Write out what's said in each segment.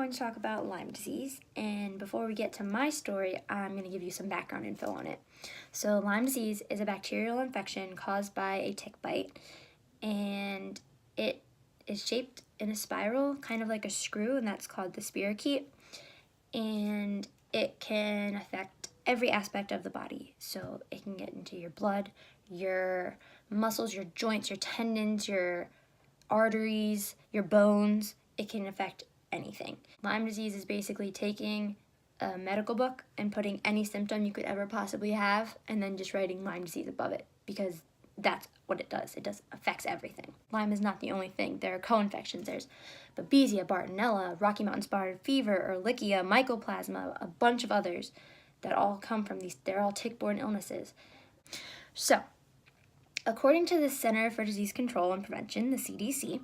going to talk about Lyme disease, and before we get to my story, I'm going to give you some background info on it. So Lyme disease is a bacterial infection caused by a tick bite, and it is shaped in a spiral, kind of like a screw, and that's called the spirochete, and it can affect every aspect of the body. So it can get into your blood, your muscles, your joints, your tendons, your arteries, your bones. It can affect anything. Lyme disease is basically taking a medical book and putting any symptom you could ever possibly have and then just writing Lyme disease above it, because that's what it does. It affects everything. Lyme is not the only thing. There are co-infections. There's Babesia, Bartonella, Rocky Mountain spotted fever, Ehrlichia, Mycoplasma, a bunch of others that all come from these. They're all tick-borne illnesses. So, according to the Center for Disease Control and Prevention, the CDC,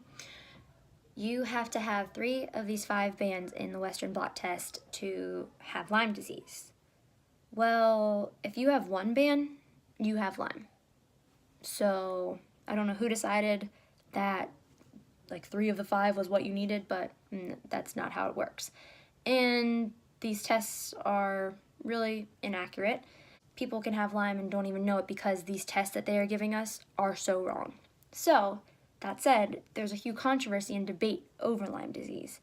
you have to have 3 of these 5 bands in the Western blot test to have Lyme disease. Well, if you have 1 band, you have Lyme. So I don't know who decided that like 3 of the 5 was what you needed, but that's not how it works. And these tests are really inaccurate. People can have Lyme and don't even know it because these tests that they are giving us are so wrong. So, that said, there's a huge controversy and debate over Lyme disease.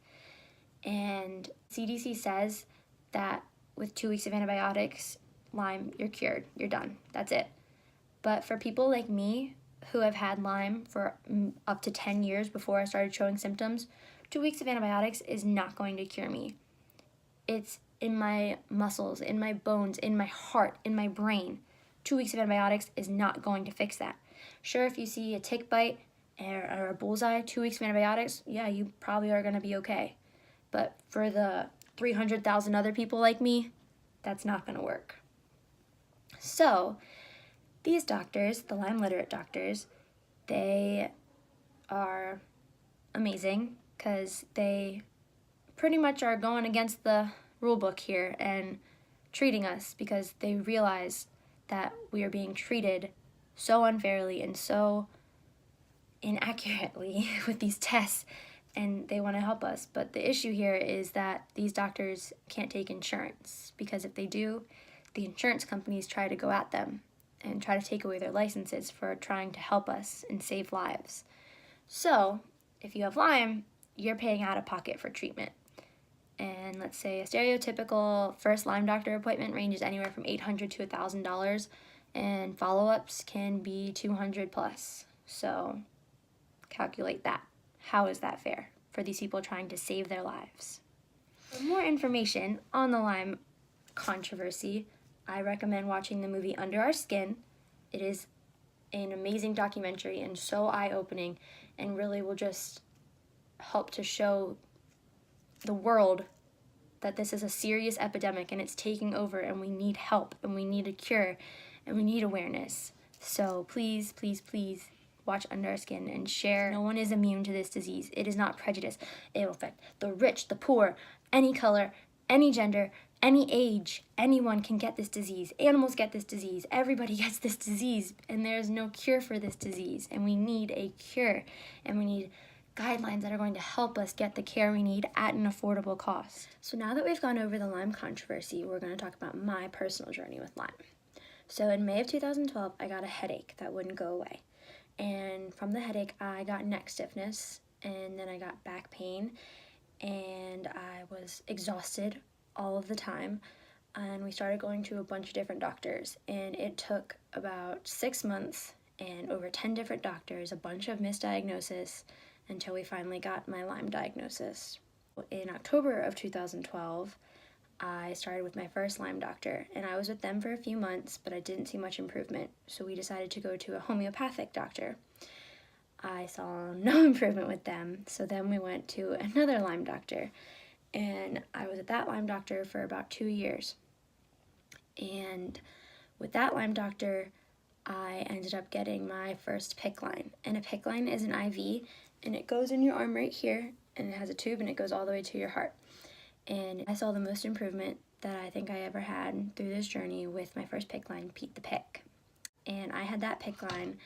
And CDC says that with 2 weeks of antibiotics, Lyme, you're cured, you're done, that's it. But for people like me who have had Lyme for up to 10 years before I started showing symptoms, 2 weeks of antibiotics is not going to cure me. It's in my muscles, in my bones, in my heart, in my brain. 2 weeks of antibiotics is not going to fix that. Sure, if you see a tick bite or a bullseye, 2 weeks of antibiotics, yeah, you probably are going to be okay. But for the 300,000 other people like me, that's not going to work. So, these doctors, the Lyme literate doctors, they are amazing because they pretty much are going against the rule book here and treating us because they realize that we are being treated so unfairly and so inaccurately with these tests, and they want to help us. But the issue here is that these doctors can't take insurance, because if they do, the insurance companies try to go at them and try to take away their licenses for trying to help us and save lives. So if you have Lyme, you're paying out of pocket for treatment. And let's say a stereotypical first Lyme doctor appointment ranges anywhere from $800 to $1,000, and follow-ups can be $200 plus. So calculate that. How is that fair for these people trying to save their lives? For more information on the Lyme controversy, I recommend watching the movie Under Our Skin. It is an amazing documentary and so eye-opening, and really will just help to show the world that this is a serious epidemic and it's taking over, and we need help and we need a cure and we need awareness. So please, please, please watch Under Our Skin and share. No one is immune to this disease. It is not prejudice. It will affect the rich, the poor, any color, any gender, any age. Anyone can get this disease. Animals get this disease. Everybody gets this disease, and there is no cure for this disease, and we need a cure, and we need guidelines that are going to help us get the care we need at an affordable cost. So now that we've gone over the Lyme controversy, we're going to talk about my personal journey with Lyme. So in May of 2012, I got a headache that wouldn't go away. And from the headache, I got neck stiffness, and then I got back pain, and I was exhausted all of the time. And we started going to a bunch of different doctors, and it took about 6 months and over 10 different doctors, a bunch of misdiagnosis, until we finally got my Lyme diagnosis. In October of 2012, I started with my first Lyme doctor, and I was with them for a few months, but I didn't see much improvement, so we decided to go to a homeopathic doctor. I saw no improvement with them, so then we went to another Lyme doctor, and I was at that Lyme doctor for about 2 years. And with that Lyme doctor, I ended up getting my first PICC line, and a PICC line is an IV, and it goes in your arm right here, and it has a tube, and it goes all the way to your heart. And I saw the most improvement that I think I ever had through this journey with my first PICC line, Pete the PICC. And I had that PICC line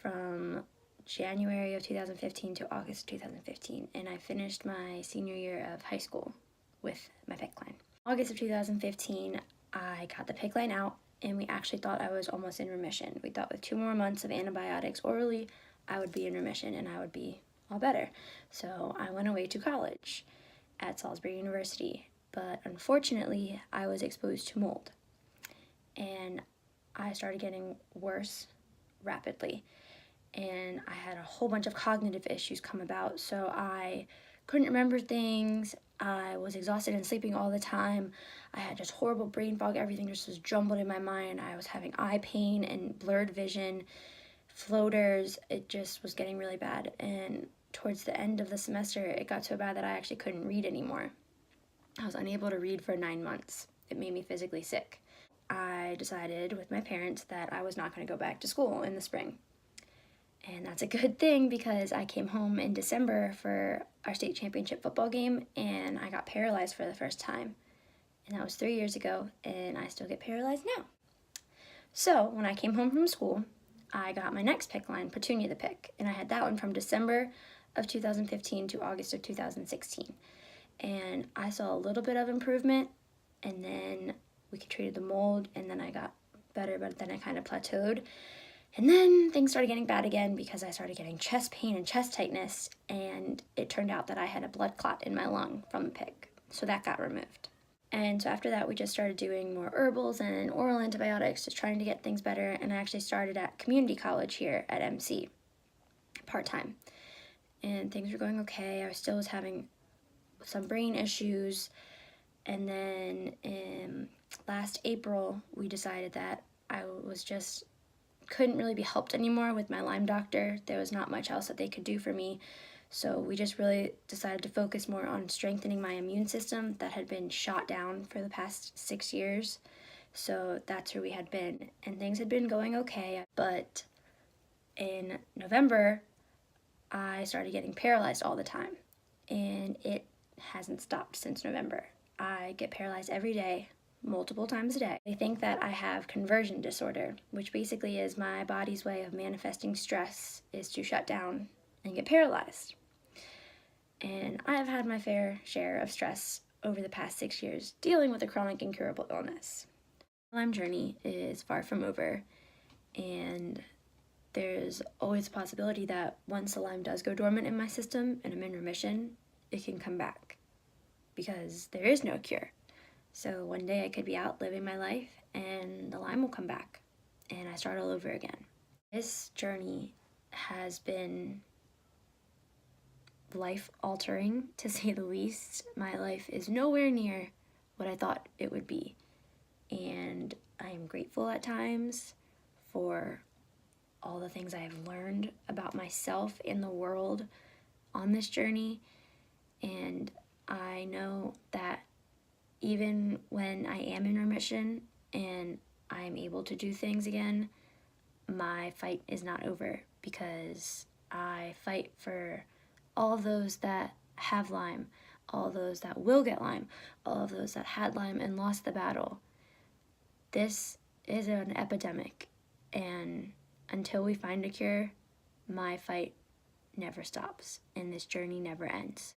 from January of 2015 to August of 2015, and I finished my senior year of high school with my PICC line. August of 2015, I got the PICC line out, and we actually thought I was almost in remission. We thought with 2 more months of antibiotics orally, I would be in remission and I would be all better. So I went away to college at Salisbury University, but unfortunately, I was exposed to mold, and I started getting worse rapidly. And I had a whole bunch of cognitive issues come about, so I couldn't remember things. I was exhausted and sleeping all the time. I had just horrible brain fog. Everything just was jumbled in my mind. I was having eye pain and blurred vision, floaters. It just was getting really bad. And towards the end of the semester, it got so bad that I actually couldn't read anymore. I was unable to read for 9 months. It made me physically sick. I decided with my parents that I was not going to go back to school in the spring. And that's a good thing, because I came home in December for our state championship football game, and I got paralyzed for the first time. And that was 3 years ago, and I still get paralyzed now. So when I came home from school, I got my next PICC line, Petunia the PICC, and I had that one from December of 2015 to August of 2016. And I saw a little bit of improvement, and then we treated the mold, and then I got better, but then I kind of plateaued. And then things started getting bad again, because I started getting chest pain and chest tightness, and it turned out that I had a blood clot in my lung from the PICC, so that got removed. And so after that, we just started doing more herbals and oral antibiotics, just trying to get things better, and I actually started at community college here at MC, part-time. And things were going okay. I still was having some brain issues, and then in last April, we decided that I was just couldn't really be helped anymore with my Lyme doctor. There was not much else that they could do for me. So we just really decided to focus more on strengthening my immune system that had been shot down for the past 6 years. So that's where we had been. And things had been going okay. But in November, I started getting paralyzed all the time. And it hasn't stopped since November. I get paralyzed every day, multiple times a day. They think that I have conversion disorder, which basically is my body's way of manifesting stress is to shut down and get paralyzed. And I have had my fair share of stress over the past 6 years dealing with a chronic incurable illness. The Lyme journey is far from over, and there's always a possibility that once the Lyme does go dormant in my system and I'm in remission, it can come back, because there is no cure. So one day I could be out living my life and the Lyme will come back and I start all over again. This journey has been life-altering, to say the least. My life is nowhere near what I thought it would be. And I am grateful at times for all the things I have learned about myself and the world on this journey. And I know that even when I am in remission and I'm able to do things again, my fight is not over, because I fight for all of those that have Lyme, all of those that will get Lyme, all of those that had Lyme and lost the battle. This is an epidemic, and until we find a cure, my fight never stops, and this journey never ends.